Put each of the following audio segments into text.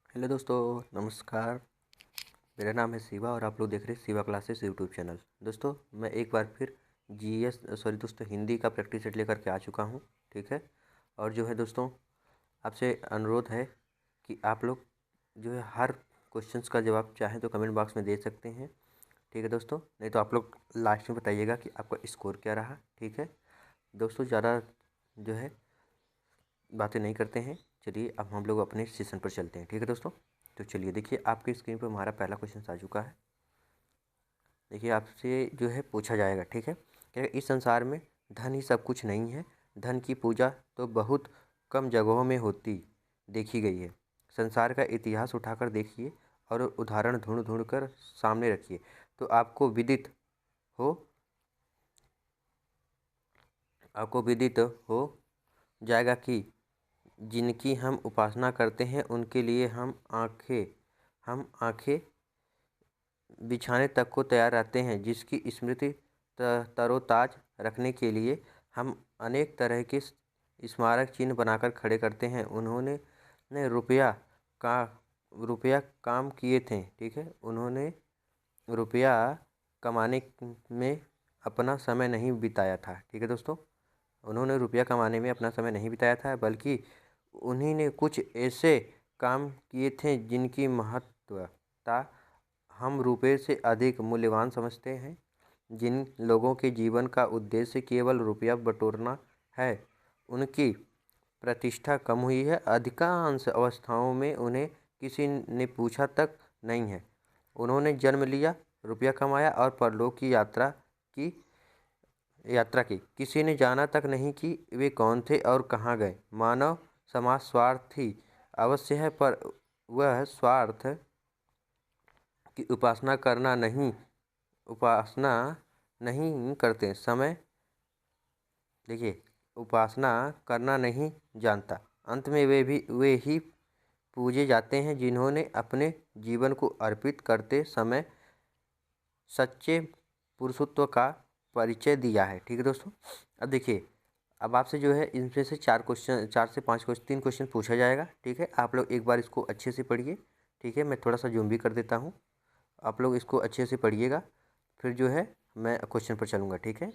Hello दोस्तों, नमस्कार। मेरा नाम है शिवा और आप लोग देख रहे हैं शिवा क्लासेस यूट्यूब चैनल। दोस्तों, मैं एक बार फिर हिंदी का प्रैक्टिस सेट लेकर के आ चुका हूँ। ठीक है। और जो है दोस्तों, आपसे अनुरोध है कि आप लोग जो है हर क्वेश्चंस का जवाब चाहें तो कमेंट बॉक्स में दे सकते हैं। ठीक है दोस्तों, नहीं तो आप लोग लास्ट में बताइएगा कि आपका स्कोर क्या रहा। ठीक है दोस्तों, ज़्यादा जो है बातें नहीं करते हैं। चलिए अब हम लोग अपने सेशन पर चलते हैं। ठीक है दोस्तों, तो चलिए देखिए आपकी स्क्रीन पर हमारा पहला क्वेश्चन आ चुका है। देखिए आपसे जो है पूछा जाएगा। ठीक है, क्या इस संसार में धन ही सब कुछ नहीं है? धन की पूजा तो बहुत कम जगहों में होती देखी गई है। संसार का इतिहास उठाकर देखिए और उदाहरण ढूंढ ढूंढ कर सामने रखिए तो आपको विदित हो जाएगा कि जिनकी हम उपासना करते हैं उनके लिए हम आंखें बिछाने तक को तैयार रहते हैं। जिसकी स्मृति तरोताज रखने के लिए हम अनेक तरह के स्मारक चिन्ह बनाकर खड़े करते हैं। उन्होंने ने का रुपया काम किए थे। ठीक है, उन्होंने रुपया कमाने में अपना समय नहीं बिताया था। ठीक है दोस्तों, उन्होंने रुपया कमाने में अपना समय नहीं बिताया था, बल्कि उन्हीं ने कुछ ऐसे काम किए थे जिनकी महत्वता हम रुपये से अधिक मूल्यवान समझते हैं। जिन लोगों के जीवन का उद्देश्य केवल रुपया बटोरना है, उनकी प्रतिष्ठा कम हुई है। अधिकांश अवस्थाओं में उन्हें किसी ने पूछा तक नहीं है। उन्होंने जन्म लिया, रुपया कमाया और परलोक की यात्रा की। किसी ने जाना तक नहीं कि वे कौन थे और कहाँ गए। मानव समाज स्वार्थी अवश्य है, पर वह स्वार्थ की उपासना नहीं करते समय देखिए उपासना करना नहीं जानता। अंत में वे ही पूजे जाते हैं जिन्होंने अपने जीवन को अर्पित करते समय सच्चे पुरुषत्व का परिचय दिया है। ठीक है दोस्तों, अब देखिए अब आपसे जो है इनमें से 3 क्वेश्चन पूछा जाएगा। ठीक है, आप लोग एक बार इसको अच्छे से पढ़िए। ठीक है, मैं थोड़ा सा जूम भी कर देता हूँ। आप लोग इसको अच्छे से पढ़िएगा, फिर जो है मैं क्वेश्चन पर चलूँगा। ठीक है,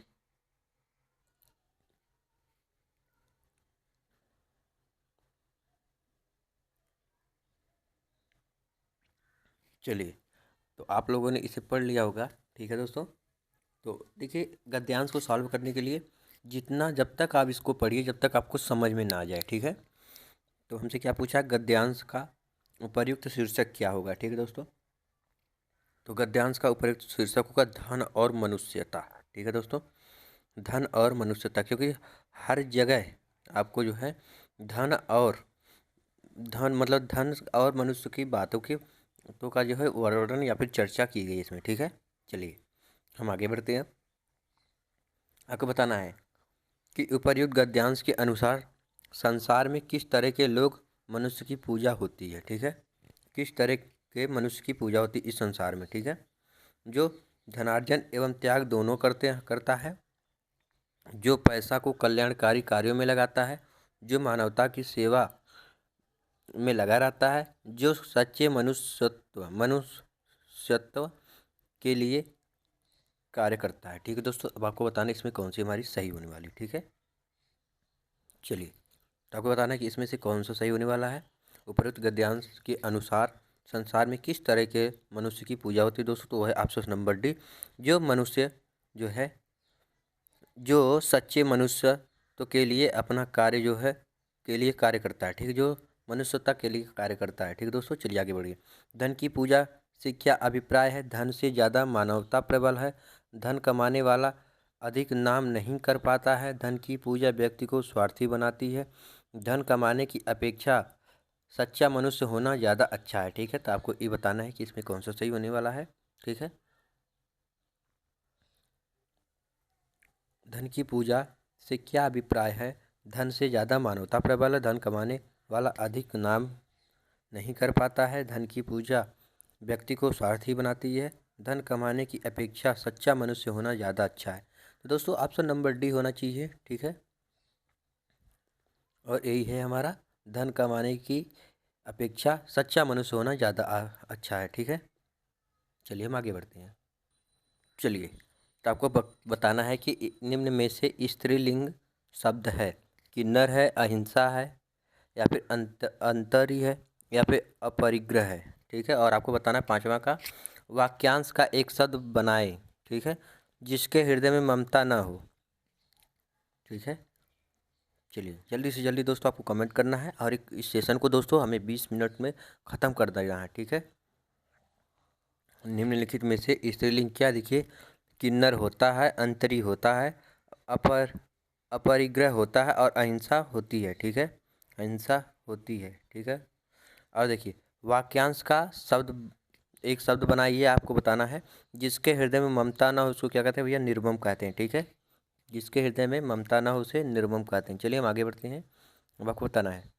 चलिए तो आप लोगों ने इसे पढ़ लिया होगा। ठीक है दोस्तों, तो देखिए गद्यांश को सॉल्व करने के लिए जब तक आप इसको पढ़िए जब तक आपको समझ में ना आ जाए। ठीक है, तो हमसे क्या पूछा, गद्यांश का उपर्युक्त शीर्षक क्या होगा। ठीक है दोस्तों, तो गद्यांश का उपर्युक्त शीर्षक होगा धन और मनुष्यता। ठीक है दोस्तों, धन और मनुष्यता, क्योंकि हर जगह आपको जो है धन और धन और मनुष्य की बातों की तो का जो है वर्णन या फिर चर्चा की गई इसमें। ठीक है, चलिए हम आगे बढ़ते हैं। आपको बताना है कि उपर्युक्त गद्यांश के अनुसार संसार में किस तरह के लोग मनुष्य की पूजा होती है। ठीक है, किस तरह के मनुष्य की पूजा होती है इस संसार में। ठीक है, जो धनार्जन एवं त्याग दोनों करता है, जो पैसा को कल्याणकारी कार्यों में लगाता है, जो मानवता की सेवा में लगा रहता है, जो सच्चे मनुष्यत्व के लिए कार्य करता है। ठीक है दोस्तों, अब आपको बताना है इसमें कौन सी हमारी सही होने वाली। ठीक है, चलिए तो आपको बताना है कि इसमें से कौन सा सही होने वाला है। उपरोक्त गद्यांश के अनुसार संसार में किस तरह के मनुष्य की पूजा होती है दोस्तों, तो वह है ऑप्शन नंबर डी, जो मनुष्य जो है जो सच्चे मनुष्य तो के लिए अपना कार्य जो है के लिए कार्य करता है। ठीक है, जो मनुष्यता के लिए कार्य करता है। ठीक है दोस्तों, चलिए आगे बढ़िए। धन की पूजा से क्या अभिप्राय है? धन से ज़्यादा मानवता प्रबल है। धन कमाने वाला अधिक नाम नहीं कर पाता है। धन की पूजा व्यक्ति को स्वार्थी बनाती है। धन कमाने की अपेक्षा सच्चा मनुष्य होना ज़्यादा अच्छा है। ठीक है, तो आपको ये बताना है कि इसमें कौन सा सही होने वाला है। ठीक है, धन की पूजा से क्या अभिप्राय है? धन से ज़्यादा मानवता प्रबल है। धन कमाने वाला अधिक नाम नहीं कर पाता है। धन की पूजा व्यक्ति को स्वार्थी बनाती है। धन कमाने की अपेक्षा सच्चा मनुष्य होना ज़्यादा अच्छा है। तो दोस्तों ऑप्शन नंबर डी होना चाहिए। ठीक है, और यही है हमारा, धन कमाने की अपेक्षा सच्चा मनुष्य होना ज़्यादा अच्छा है। ठीक है, चलिए हम आगे बढ़ते हैं। चलिए, तो आपको बताना है कि निम्न में से स्त्रीलिंग शब्द है कि नर है, अहिंसा है, या फिर अंतरी है, या फिर अपरिग्रह है। ठीक है, और आपको बताना है पांचवा का, वाक्यांश का एक शब्द बनाए। ठीक है, जिसके हृदय में ममता ना हो। ठीक है, चलिए जल्दी से जल्दी दोस्तों आपको कमेंट करना है, और इस सेशन को दोस्तों हमें 20 मिनट में ख़त्म कर देना है। ठीक है, निम्नलिखित में से स्त्रीलिंग क्या, देखिए, किन्नर होता है, अंतरी होता है, अपर अपरिग्रह होता है, और अहिंसा होती है। ठीक है, अहिंसा होती है। ठीक है, और देखिए, वाक्यांश का शब्द एक शब्द बनाइए, आपको बताना है। जिसके हृदय में ममता ना हो उसको क्या कहते हैं भैया, निर्मम कहते हैं। ठीक है, जिसके हृदय में ममता ना हो उसे निर्मम कहते हैं। चलिए हम आगे बढ़ते हैं। अब आपको बताना है,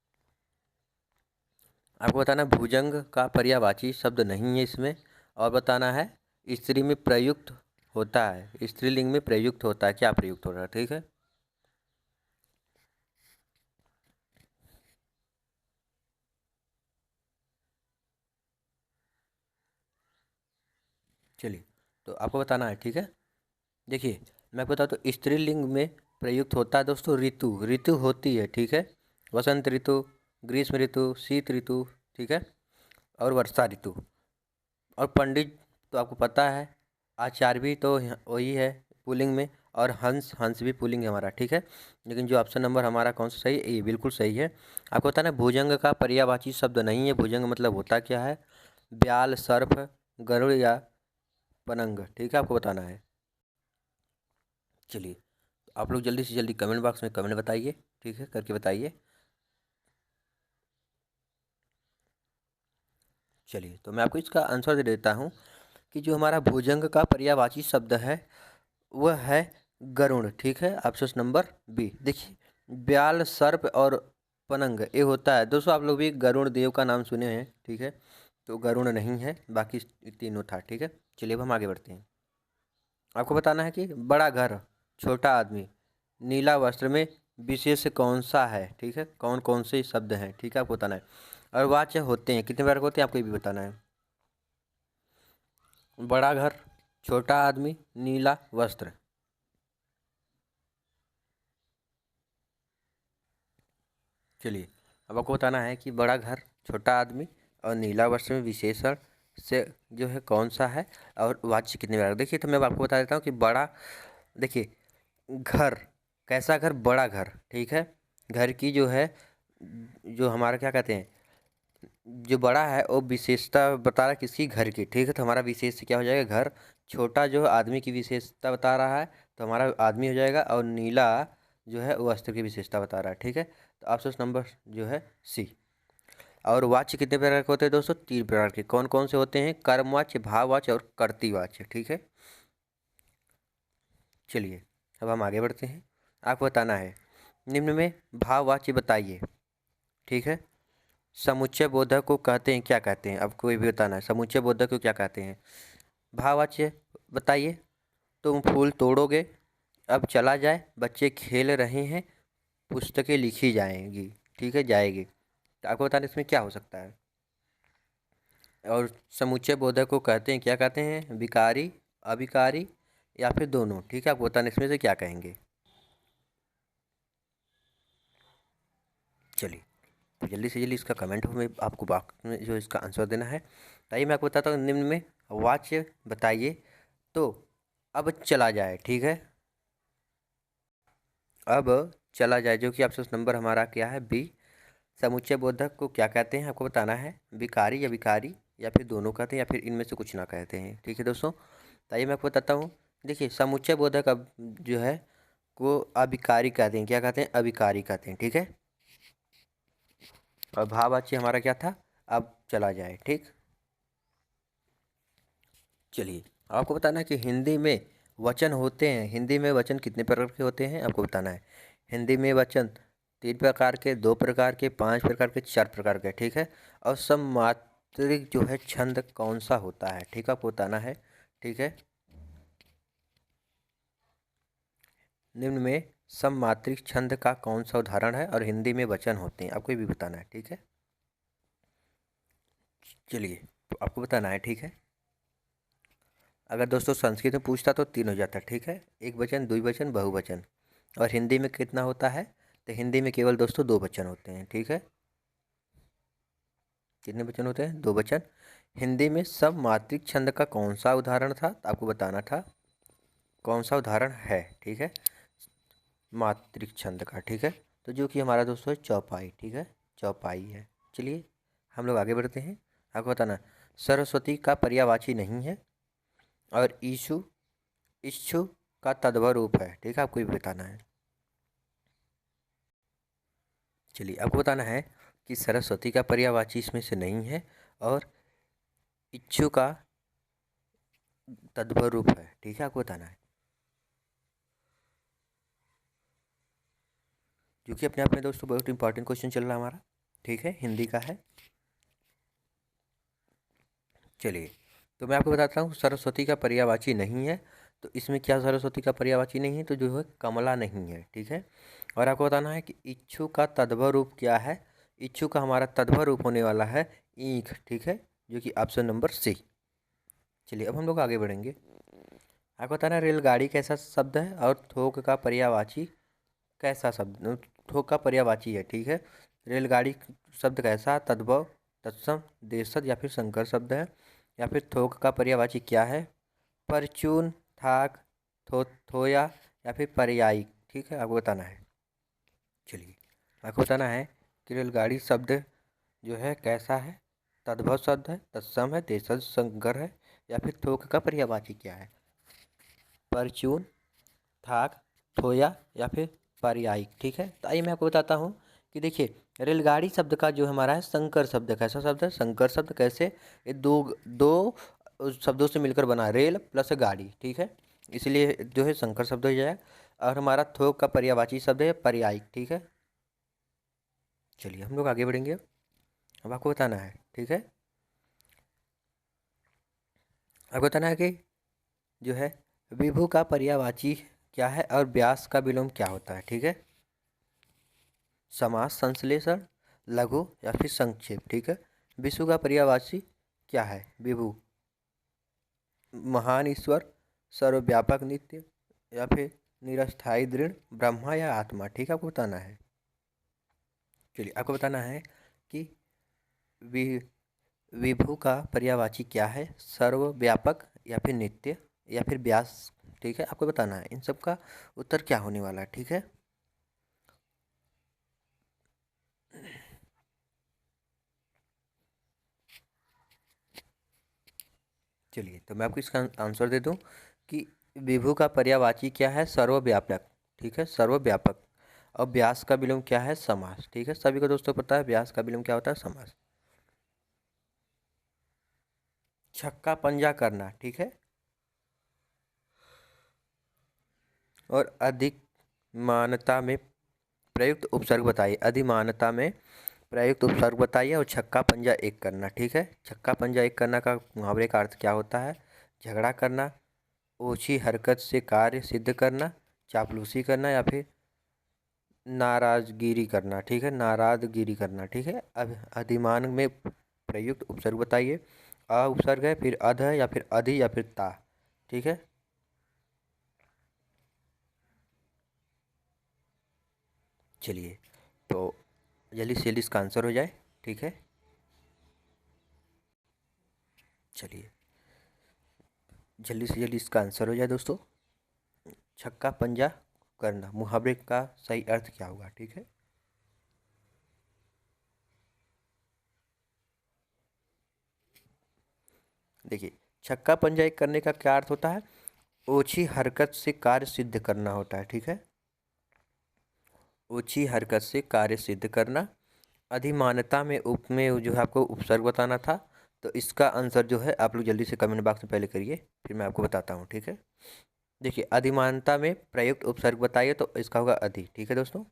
भुजंग का पर्यायवाची शब्द नहीं है इसमें, और बताना है स्त्री में प्रयुक्त होता है, स्त्रीलिंग में प्रयुक्त होता है, क्या प्रयुक्त हो रहा है। ठीक है, चलिए, तो आपको बताना है। ठीक है, देखिए, मैं आपको बताता हूँ, स्त्रीलिंग में प्रयुक्त होता है दोस्तों ऋतु, ऋतु होती है। ठीक है, वसंत ऋतु, ग्रीष्म ऋतु, शीत ऋतु। ठीक है, और वर्षा ऋतु। और पंडित तो आपको पता है, आचार्य भी तो वही है पुल्लिंग में, और हंस, हंस भी पुल्लिंग है हमारा। ठीक है, लेकिन जो ऑप्शन नंबर हमारा कौन सा सही है, ये बिल्कुल सही है। आपको पता है ना, भुजंग का पर्यायवाची शब्द नहीं है। भुजंग मतलब होता क्या है, ब्याल, सर्प, गरुड़ या पनंग। ठीक है, आपको बताना है। चलिए, आप लोग जल्दी से जल्दी कमेंट बॉक्स में कमेंट बताइए। ठीक है, करके बताइए। चलिए, तो मैं आपको इसका आंसर दे देता हूँ कि जो हमारा भुजंग का पर्यायवाची शब्द है वह है गरुड़। ठीक है, ऑप्शन नंबर बी। देखिए, ब्याल, सर्प और पनंग ये होता है दोस्तों, आप लोग भी गरुड़ देव का नाम सुने हैं। ठीक है, तो गरुड़ नहीं है, बाकी तीनों था। ठीक है, चलिए अब हम आगे बढ़ते हैं। आपको बताना है कि बड़ा घर, छोटा आदमी, नीला वस्त्र में विशेष कौन सा है। ठीक है, कौन कौन से शब्द हैं। ठीक है, आपको बताना है। और वाच्य होते हैं, कितने बार होते हैं आपको ये भी बताना है। बड़ा घर, छोटा आदमी, नीला वस्त्र। चलिए, अब आपको बताना है कि बड़ा घर, छोटा आदमी और नीला वस्त्र में विशेषण से जो है कौन सा है, और वाच्य कितने बार। देखिए, तो मैं आपको बता देता हूँ कि बड़ा, देखिए, घर, कैसा घर, बड़ा घर। ठीक है, घर की जो है, जो हमारा क्या कहते हैं, जो बड़ा है वो विशेषता बता रहा है किसी घर की। ठीक है, तो हमारा विशेष क्या हो जाएगा, घर। छोटा जो है आदमी की विशेषता बता रहा है, तो हमारा आदमी हो जाएगा। और नीला जो है वो वस्त्र की विशेषता बता रहा है। ठीक है, तो ऑप्शन नंबर जो है सी। और वाच्य कितने प्रकार के होते हैं दोस्तों, 3 प्रकार के। कौन कौन से होते हैं, कर्मवाच्य, भाववाच्य और कर्तृवाच्य। ठीक है, चलिए अब हम आगे बढ़ते हैं। आपको बताना है, निम्न में भाववाच्य बताइए। ठीक है, समुच्चय बोधक को कहते हैं, क्या कहते हैं, आपको ये भी बताना है। समुच्चय बोधक को क्या कहते हैं, भाववाच्य बताइए। तुम फूल तोड़ोगे, अब चला जाए, बच्चे खेल रहे हैं, पुस्तकें लिखी जाएंगी। ठीक है, जाएगी। तो आपको बताना इसमें क्या हो सकता है। और समुच्चय बोधक को कहते हैं, क्या कहते हैं, विकारी, अविकारी, या फिर दोनों। ठीक है, आपको बताना इसमें से क्या कहेंगे। चलिए, तो जल्दी से जल्दी इसका कमेंट में आपको बॉक्स में जो इसका आंसर देना है। ताइए मैं आपको बताता हूँ, निम्न में वाच्य बताइए। तो अब चला जाए। ठीक है, अब चला जाए, जो कि ऑप्शन नंबर हमारा क्या है, बी। समुच्चय बोधक को क्या कहते हैं, आपको बताना है, विकारी या विकारी, या फिर दोनों कहते हैं, या फिर इनमें से कुछ ना कहते हैं। ठीक है दोस्तों, ताइए मैं आपको बताता हूँ। देखिए, समुच्चय बोधक अब जो है को अविकारी कहते हैं, क्या कहते हैं, अविकारी कहते हैं। ठीक है, और भाववाच्य हमारा क्या था, अब चला जाए। ठीक, चलिए, आपको बताना है कि हिंदी में वचन होते हैं, हिंदी में वचन कितने प्रकार के होते हैं, आपको बताना है। हिंदी में वचन 3 प्रकार के, 2 प्रकार के, 5 प्रकार के, 4 प्रकार के। ठीक है, और सममात्रिक जो है छंद कौन सा होता है। ठीक है, आपको बताना है। ठीक है, निम्न में सममात्रिक छंद का कौन सा उदाहरण है, और हिंदी में वचन होते हैं, आपको ये भी बताना है। ठीक है, चलिए, तो आपको बताना है, ठीक है। अगर दोस्तों संस्कृत में पूछता तो 3 हो जाता, ठीक है। एक वचन, द्विवचन, बहुवचन। और हिंदी में कितना होता है? तो हिंदी में केवल दोस्तों 2 वचन होते हैं, ठीक है। कितने वचन होते हैं? 2 वचन। हिंदी में सब मात्रिक छंद का कौन सा उदाहरण था? तो आपको बताना था कौन सा उदाहरण है, ठीक है, मात्रिक छंद का, ठीक है। तो जो कि हमारा दोस्तों है चौपाई, ठीक है, चौपाई है। चलिए हम लोग आगे बढ़ते हैं। आपको बताना सरस्वती का पर्यायवाची नहीं है और ईशु इच्छु का तद्भव रूप है, ठीक है, आपको ये बताना है। चलिए आपको बताना है कि सरस्वती का पर्यायवाची इसमें से नहीं है और इच्छु का तद्भव रूप है, ठीक है, आपको बताना है। जो कि अपने आप में दोस्तों बहुत इंपॉर्टेंट क्वेश्चन चल रहा है हमारा, ठीक है, हिंदी का है। चलिए, तो मैं आपको बताता हूँ सरस्वती का पर्यायवाची नहीं है, तो इसमें क्या सरस्वती का पर्यायवाची नहीं है? तो जो है कमला नहीं है, ठीक है। और आपको बताना है कि इच्छु का तद्भव रूप क्या है? इच्छु का हमारा तद्भव रूप होने वाला है ईख, ठीक है, जो कि ऑप्शन नंबर सी। चलिए अब हम लोग आगे बढ़ेंगे। आपको बताना है रेलगाड़ी कैसा शब्द है और थोक का पर्यायवाची कैसा शब्द, थोक का पर्यायवाची है, ठीक है। रेलगाड़ी शब्द कैसा? तद्भव, तत्सम, देशज या फिर संकर शब्द है। या फिर थोक का पर्यायवाची क्या है? परचून, थाक, थोया या फिर पर्यायी, ठीक है, आपको बताना है। चलिए आपको बताना है कि रेलगाड़ी शब्द जो है कैसा है? तद्भव शब्द है, तत्सम है, देशज, संकर है या फिर थोक का पर्यायवाची क्या है? परचून, थाक, थोया या फिर पर्यायी, ठीक है। तो आइए मैं आपको बताता हूँ कि देखिए रेलगाड़ी शब्द का जो हमारा है संकर शब्द, कैसा शब्द है? संकर शब्द। कैसे? ये दो दो शब्दों से मिलकर बना, रेल प्लस गाड़ी, ठीक है, इसलिए जो है संकर शब्द हो जाएगा। और हमारा थोक का पर्यायवाची शब्द है पर्यायी, ठीक है। चलिए हम लोग आगे बढ़ेंगे। अब आपको बताना है, ठीक है, आपको बताना है कि जो है विभु का पर्यायवाची क्या है और व्यास का विलोम क्या होता है, ठीक है। समास, संश्लेषण, लघु या फिर संक्षेप, ठीक है। विश्व का पर्यायवाची क्या है? विभु, महान ईश्वर, सर्वव्यापक नित्य या फिर निरस्थायी दृढ़, ब्रह्मा या आत्मा, ठीक है, आपको बताना है। चलिए आपको बताना है कि वि विभु का पर्यायवाची क्या है? सर्वव्यापक या फिर नित्य या फिर व्यास, ठीक है, आपको बताना है। इन सब का उत्तर क्या होने वाला है, ठीक है। चलिए तो मैं आपको इसका आंसर दे दूं कि विभु का पर्यायवाची क्या है? सर्वव्यापक, ठीक है, सर्वव्यापक। और व्यास का विलोम क्या है? समास, ठीक है, सभी को दोस्तों पता है व्यास का विलोम क्या होता है? समास। छक्का पंजा करना, ठीक है, और अधिमानता में प्रयुक्त उपसर्ग बताइए। अधिमानता में प्रयुक्त उपसर्ग बताइए और छक्का पंजा एक करना, ठीक है। छक्का पंजा एक करना का मुहावरे का अर्थ क्या होता है? झगड़ा करना, ओछी हरकत से कार्य सिद्ध करना, चापलूसी करना या फिर नाराजगिरी करना, ठीक है, नाराजगिरी करना, ठीक है। अब अधिमान में प्रयुक्त उपसर्ग बताइए। अ उपसर्ग है, फिर अध है या फिर अधि या फिर ता, ठीक है। चलिए तो जल्दी से जल्दी इसका आंसर हो जाए, ठीक है। चलिए जल्दी से जल्दी इसका आंसर हो जाए दोस्तों। छक्का पंजा करना मुहावरे का सही अर्थ क्या होगा, ठीक है। देखिए छक्का पंजा एक करने का क्या अर्थ होता है? ओछी हरकत से कार्य सिद्ध करना होता है, ठीक है। ओछी हरकत से कार्य सिद्ध करना। अधिमानता में में जो है आपको उपसर्ग बताना था। तो इसका आंसर जो है आप लोग जल्दी से कमेंट बॉक्स में पहले करिए, फिर मैं आपको बताता हूँ, ठीक है। देखिए अधिमानता में प्रयुक्त उपसर्ग बताइए, तो इसका होगा अधि, ठीक है दोस्तों,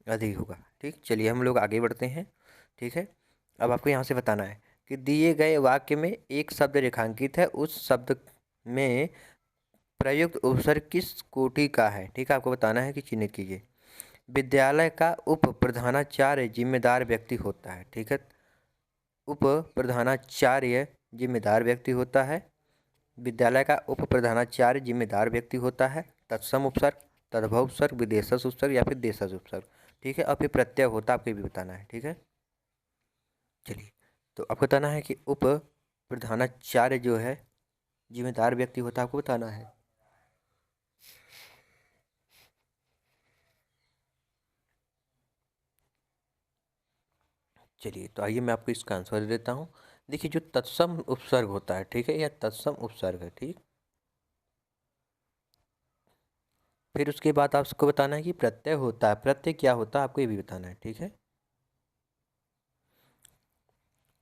अधि होगा, ठीक। चलिए हम लोग आगे बढ़ते हैं, ठीक है। अब आपको यहाँ से बताना है कि दिए गए वाक्य में एक शब्द रेखांकित है, उस शब्द में प्रयुक्त उपसर्ग किस कोटि का है, ठीक है, आपको बताना है कि चिन्हित कीजिए। विद्यालय का उप प्रधानाचार्य जिम्मेदार व्यक्ति होता है, ठीक है। उप प्रधानाचार्य जिम्मेदार व्यक्ति होता है। विद्यालय का उप प्रधानाचार्य जिम्मेदार व्यक्ति होता है। तत्सम उपसर्ग, तद्भव उपसर्ग, विदेशज उपसर्ग या फिर देशज उपसर्ग, ठीक है। और फिर प्रत्यय होता है, आपको ये भी बताना है, ठीक है। चलिए, तो आपको बताना है कि उप प्रधानाचार्य जो है जिम्मेदार व्यक्ति होता है, आपको बताना है। चलिए, तो आइए मैं आपको इसका आंसर दे देता हूँ। देखिए, जो तत्सम उपसर्ग होता है, ठीक है, या तत्सम उपसर्ग है, ठीक। फिर उसके बाद आपको बताना है कि प्रत्यय होता है, प्रत्यय क्या होता है, आपको ये भी बताना है, ठीक है।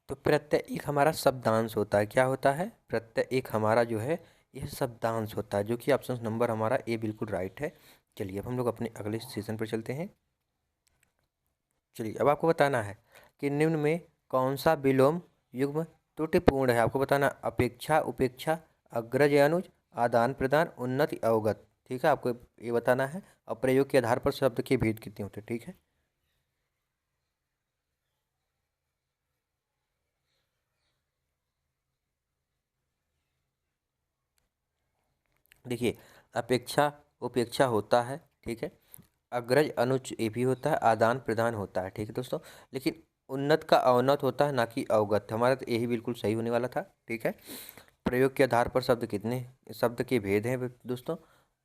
तो प्रत्यय एक हमारा शब्दांश होता है। क्या होता है? प्रत्यय एक हमारा जो है यह शब्दांश होता है, जो कि ऑप्शन नंबर हमारा ए बिल्कुल राइट है। चलिए, अब हम लोग अपने अगले सेशन पर चलते हैं। चलिए, अब आपको बताना है कि निम्न में कौन सा विलोम युग्म त्रुटिपूर्ण है। आपको बताना अपेक्षा, उपेक्षा, अग्रज अनुज, आदान प्रदान, उन्नति, अवगत, ठीक है। आपको ये बताना है। और प्रयोग के आधार पर शब्द के भेद कितने होते हैं, ठीक है। देखिए, अपेक्षा उपेक्षा होता है, ठीक है। अग्रज अनुज ये भी होता है, आदान प्रदान होता है, ठीक है दोस्तों। लेकिन उन्नत का अवनत होता है, ना कि अवगत। हमारा तो यही बिल्कुल सही होने वाला था, ठीक है। प्रयोग के आधार पर शब्द कितने शब्द के भेद हैं दोस्तों,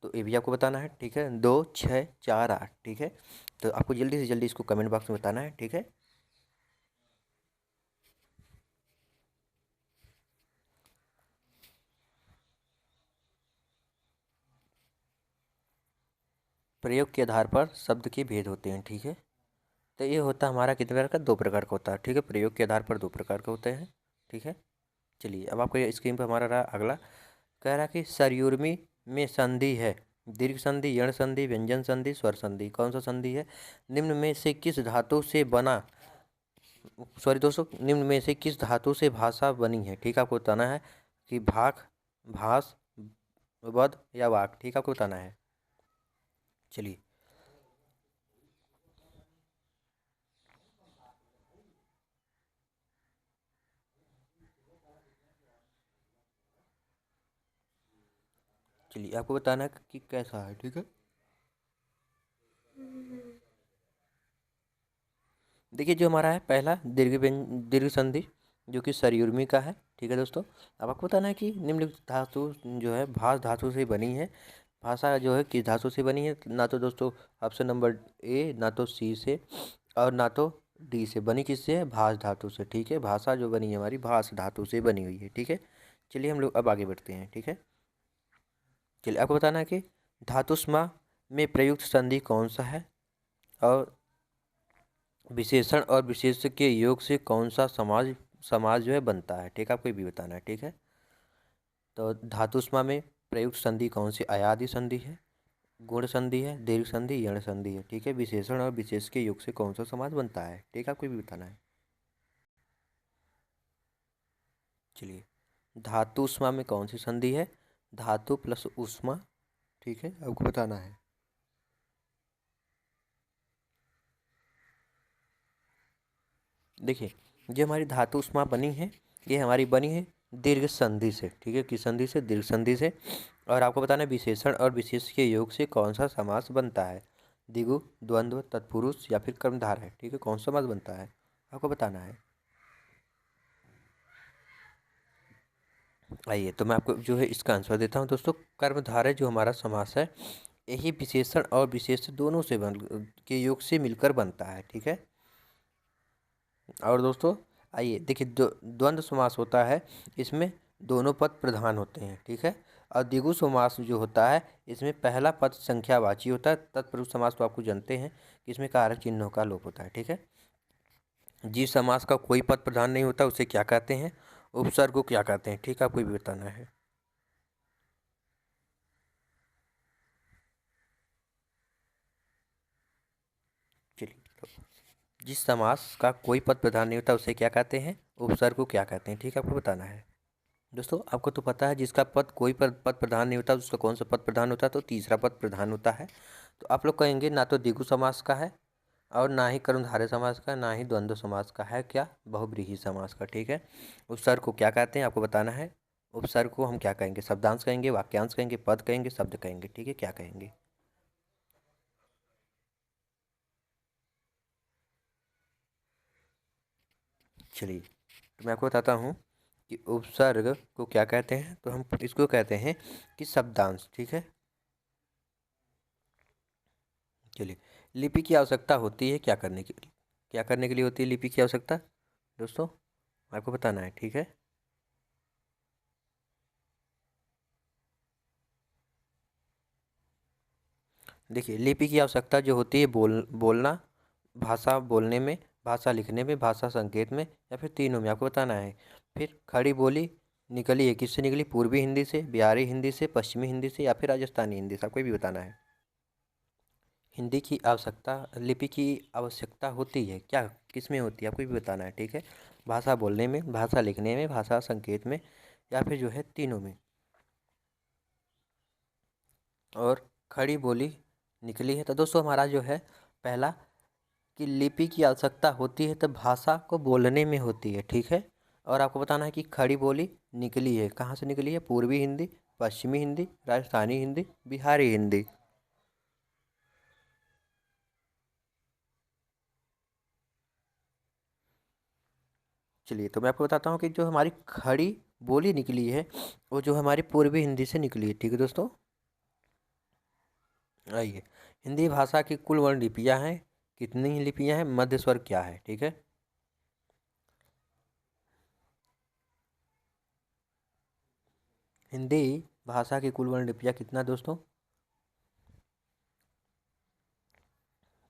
तो ये भी आपको बताना है, ठीक है। 2, 6, 4, 8, ठीक है। तो आपको जल्दी से जल्दी इसको कमेंट बॉक्स में बताना है, ठीक है। प्रयोग के आधार पर शब्द के भेद होते हैं, ठीक है। तो ये होता है हमारा कितने प्रकार का? 2 प्रकार का होता है, ठीक है। प्रयोग के आधार पर 2 प्रकार का होते हैं, ठीक है। चलिए, अब आपको ये स्क्रीन पर हमारा रहा अगला। कह रहा कि सरयुर्मी में संधि है। दीर्घ संधि, यण संधि, व्यंजन संधि, स्वर संधि। कौन सा संधि है? निम्न में से किस धातु से बना सॉरी दोस्तों, निम्न में से किस धातु से भाषा बनी है, ठीक है। आपको बताना है कि भाग, भास, वध या वाक, ठीक है। आपको बताना है। चलिए, चलिए आपको बताना है कि कैसा है, ठीक है। देखिए, जो हमारा है पहला दीर्घ संधि, जो कि सरयुर्मी का है, ठीक है दोस्तों। अब आपको बताना है कि निम्नलिखित धातु जो है भास धातु से बनी है। भाषा जो है किस धातु से बनी है? ना तो दोस्तों ऑप्शन नंबर ए, ना तो सी से, और ना तो डी से। बनी किससे है? भास धातु से, ठीक है। भाषा जो बनी है हमारी भास धातु से बनी हुई है, ठीक है। चलिए, हम लोग अब आगे बढ़ते हैं, ठीक है। चलिए, आपको बताना है कि धातुस्मा में प्रयुक्त संधि कौन सा है, और विशेषण और विशेष के योग से कौन सा समाज समाज जो है बनता है, ठीक है। आपको ये भी बताना है, ठीक है। तो धातुस्मा में प्रयुक्त संधि कौन सी? अयादि संधि है, गुण संधि है, दीर्घ संधि, यण संधि है, ठीक है। विशेषण और विशेष के योग से कौन सा समाज बनता है, ठीक है। आपको ये भी बताना है। चलिए, धातु उष्मा में कौन सी संधि है? धातु प्लस उष्मा, ठीक है। आपको बताना है। देखिए, जो हमारी धातु उष्मा बनी है, ये हमारी बनी है दीर्घ संधि से, ठीक है। किस संधि से? दीर्घ संधि से। और आपको बताना है विशेषण और विशेष के योग से कौन सा समास बनता है? द्विगु, द्वंद्व, तत्पुरुष या फिर कर्मधार है, ठीक है। कौन सा समास बनता है, आपको बताना है। आइए, तो मैं आपको जो है इसका आंसर देता हूँ दोस्तों। कर्मधारय जो हमारा समास है, यही विशेषण और विशेष दोनों से बन के योग से मिलकर बनता है, ठीक है। और दोस्तों आइए देखिए, द्वंद्व समास होता है, इसमें दोनों पद प्रधान होते हैं, ठीक है। और द्विगु समास जो होता है, इसमें पहला पद संख्यावाची होता है। तत्पुरुष समास तो आपको जानते हैं कि इसमें कारक चिन्हों का लोप होता है, ठीक है। जिस समास का कोई पद प्रधान नहीं होता उसे क्या कहते हैं? उपसर्ग को क्या कहते हैं, ठीक है। आपको भी बताना है। चलिए, तो जिस समास का कोई पद प्रधान नहीं होता उसे क्या कहते हैं? उपसर्ग को क्या कहते हैं, ठीक है। आपको बताना है। दोस्तों आपको तो पता है, जिसका पद कोई पद प्रधान नहीं होता उसका कौन सा पद प्रधान होता है? तो तीसरा पद प्रधान होता है। तो आप लोग कहेंगे ना तो द्विगु समास का है, और ना ही कर्मधारय समास का, ना ही द्वंद्व समास का, है क्या, बहुव्रीहि समास का। ठीक है, उपसर्ग को क्या कहते हैं आपको बताना है। उपसर्ग को हम क्या कहेंगे, शब्दांश कहेंगे, वाक्यांश कहेंगे, पद कहेंगे, शब्द कहेंगे। ठीक है, क्या कहेंगे। चलिए, तो मैं आपको बताता हूँ कि उपसर्ग को क्या कहते हैं। तो हम इसको कहते हैं कि शब्दांश। ठीक है, चलिए, लिपि की आवश्यकता होती है क्या करने के लिए, क्या करने के लिए होती है लिपि की आवश्यकता दोस्तों, आपको बताना है। ठीक है, देखिए, लिपि की आवश्यकता जो होती है बोलना, भाषा बोलने में, भाषा लिखने में, भाषा संकेत में, या फिर तीनों में आपको बताना है। फिर खड़ी बोली निकली है किससे निकली, पूर्वी हिंदी से, बिहारी हिंदी से, पश्चिमी हिंदी से, या फिर राजस्थानी हिंदी से, आपको ये भी बताना है। हिंदी की आवश्यकता, लिपि की आवश्यकता होती है क्या, किस में होती है आपको भी बताना है। ठीक है, भाषा बोलने में, भाषा लिखने में, भाषा संकेत में, या फिर जो है तीनों में। और खड़ी बोली निकली है, तो दोस्तों हमारा जो है पहला कि लिपि की आवश्यकता होती है तो भाषा को बोलने में होती है। ठीक है, और आपको बताना है कि खड़ी बोली निकली है कहाँ से निकली है, पूर्वी हिंदी, पश्चिमी हिंदी, राजस्थानी हिंदी, बिहारी हिंदी। चलिए, तो मैं आपको बताता हूँ कि जो हमारी खड़ी बोली निकली है वो जो हमारी पूर्वी हिंदी से निकली है। ठीक है दोस्तों, आइए, हिंदी भाषा की कुल वर्ण लिपियाँ हैं, कितनी लिपियाँ हैं, मध्य स्वर क्या है। ठीक है, हिंदी भाषा की कुल वर्ण लिपियाँ कितना दोस्तों।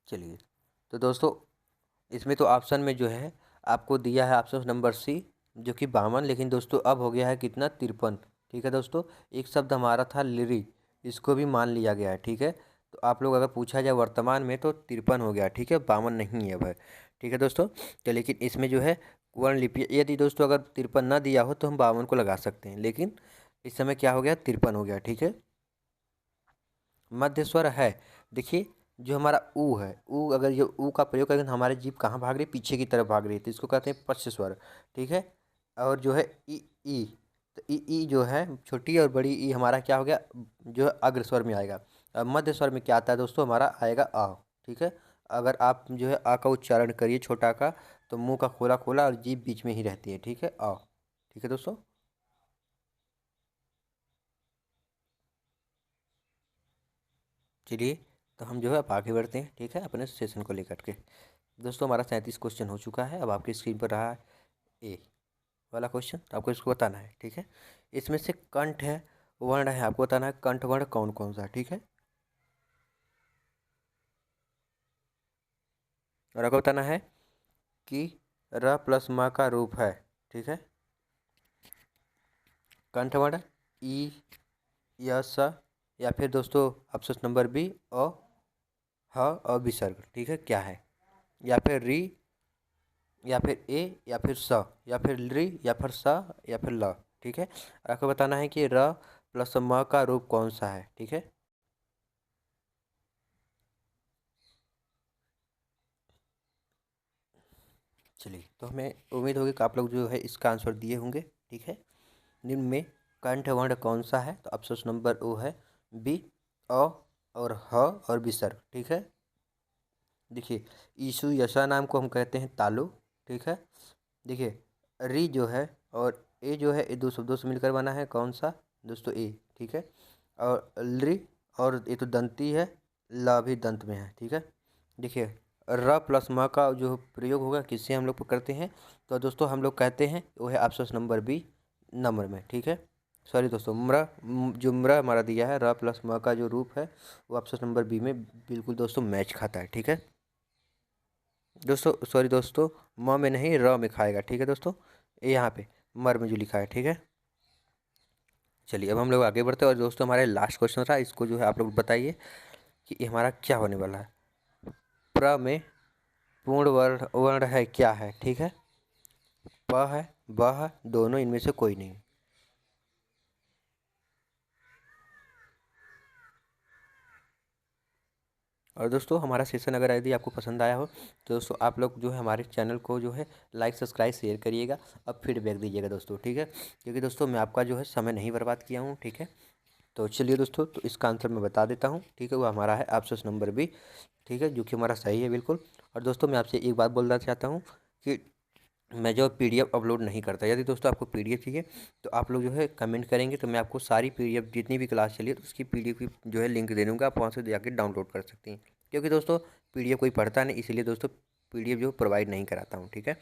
चलिए, तो दोस्तों इसमें तो ऑप्शन में जो है आपको दिया है ऑप्शन नंबर सी, जो कि 52, लेकिन दोस्तों अब हो गया है कितना, 53। ठीक है दोस्तों, एक शब्द हमारा था लिरी, इसको भी मान लिया गया है। ठीक है, तो आप लोग अगर पूछा जाए वर्तमान में तो 53 हो गया। ठीक है, 52 नहीं है वह। ठीक है दोस्तों, तो लेकिन इसमें जो है वर्ण लिपि, यदि दोस्तों अगर 53 ना दिया हो तो हम 52 को लगा सकते हैं, लेकिन इस समय क्या हो गया, 53 हो गया। ठीक है, मध्य स्वर है, देखिए, जो हमारा ऊ है, ऊ अगर ये ऊ का प्रयोग करें तो हमारी जीभ कहाँ भाग रही है, पीछे की तरफ भाग रही है, तो इसको कहते हैं पश्च स्वर। ठीक है, और जो है ई, तो ई जो है छोटी और बड़ी ई हमारा क्या हो गया, जो है अग्र स्वर में आएगा। अब मध्य स्वर में क्या आता है दोस्तों, हमारा आएगा आ। ठीक है, अगर आप जो है आ का उच्चारण करिए छोटा का, तो मुंह का खोला खोला और जीभ बीच में ही रहती है। ठीक है, आ। ठीक है दोस्तों, चलिए, तो हम जो है अब आगे बढ़ते हैं। ठीक है, अपने सेशन को लेकर के दोस्तों, हमारा 37 क्वेश्चन हो चुका है। अब आपकी स्क्रीन पर रहा है ए वाला क्वेश्चन, तो आपको इसको बताना है। ठीक है, इसमें से कंठ है, वर्ण है, आपको बताना है कंठ वर्ण कौन कौन सा है। ठीक है, और आपको बताना है कि र प्लस म का रूप है। ठीक है, कंठ वर्ण ई, य, स, या फिर दोस्तों ऑप्शन नंबर बी अ, ह और विसर्ग। ठीक है, क्या है, या फिर री, या फिर ए, या फिर स, या फिर री, या फिर स, या फिर ल। ठीक है, आपको बताना है कि र प्लस म का रूप कौन सा है। ठीक है, चलिए, तो हमें उम्मीद होगी कि आप लोग जो है इसका आंसर दिए होंगे। ठीक है, निम्न में कंठ वर्ण कौन सा है, तो ऑप्शन नंबर ओ है बी, अ और ह और विसर्ग। ठीक है, देखिए, ईशु यशा नाम को हम कहते हैं तालु। ठीक है, देखिए, री जो है और ए जो है, ये दो शब्दों से मिलकर बना है कौन सा दोस्तों, ए। ठीक है, और ली, और ये तो दंती है, ला भी दंत में है। ठीक है, देखिए, र प्लस म का जो प्रयोग होगा किससे हम लोग करते हैं, तो दोस्तों हम लोग कहते हैं वो है ऑप्शन नंबर बी, नम्र में। ठीक है, सॉरी दोस्तों, जो म्र हमारा दिया है, र प्लस म का जो रूप है वो ऑप्शन नंबर बी में बिल्कुल दोस्तों मैच खाता है। ठीक है दोस्तों, सॉरी दोस्तों, म में नहीं, र में खाएगा। ठीक है दोस्तों, ये यहाँ पे मर में जो लिखा है। ठीक है, चलिए, अब हम लोग आगे बढ़ते हैं, और दोस्तों हमारे लास्ट क्वेश्चन रहा, इसको जो है आप लोग बताइए कि ये हमारा क्या होने वाला है। प्र में पूर्ण वर्ण वर्ण है क्या है। ठीक है, प है, ब है, दोनों इनमें से कोई नहीं। और दोस्तों हमारा सेशन अगर यदि आपको पसंद आया हो तो दोस्तों आप लोग जो है हमारे चैनल को जो है लाइक सब्सक्राइब शेयर करिएगा और फीडबैक दीजिएगा दोस्तों, ठीक है। क्योंकि दोस्तों मैं आपका जो है समय नहीं बर्बाद किया हूँ, ठीक है। तो चलिए दोस्तों, तो इसका आंसर मैं बता देता हूँ, ठीक है। वो हमारा है ऑप्शन नंबर बी, ठीक है, जो कि हमारा सही है बिल्कुल। और दोस्तों मैं आपसे एक बात बोलना चाहता हूँ कि मैं जो पीडीएफ अपलोड नहीं करता। यदि दोस्तों आपको पीडीएफ चाहिए तो आप लोग जो है कमेंट करेंगे तो मैं आपको सारी पीडीएफ जितनी भी क्लास चली है तो उसकी पीडीएफ की जो है लिंक दे दूँगा, आप वहाँ से जाके डाउनलोड कर सकती हैं। क्योंकि दोस्तों पीडीएफ कोई पढ़ता नहीं, इसीलिए दोस्तों पीडीएफ जो प्रोवाइड नहीं कराता हूँ, ठीक है।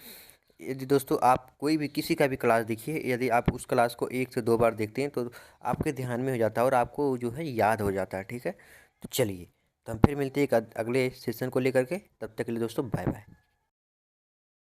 यदि दोस्तों आप कोई भी किसी का भी क्लास देखिए, यदि आप उस क्लास को 1 से 2 बार देखते हैं तो आपके ध्यान में हो जाता है और आपको जो है याद हो जाता है, ठीक है। तो चलिए, तो हम फिर मिलते हैं एक अगले सेशन को लेकर के, तब तक के लिए दोस्तों बाय बाय।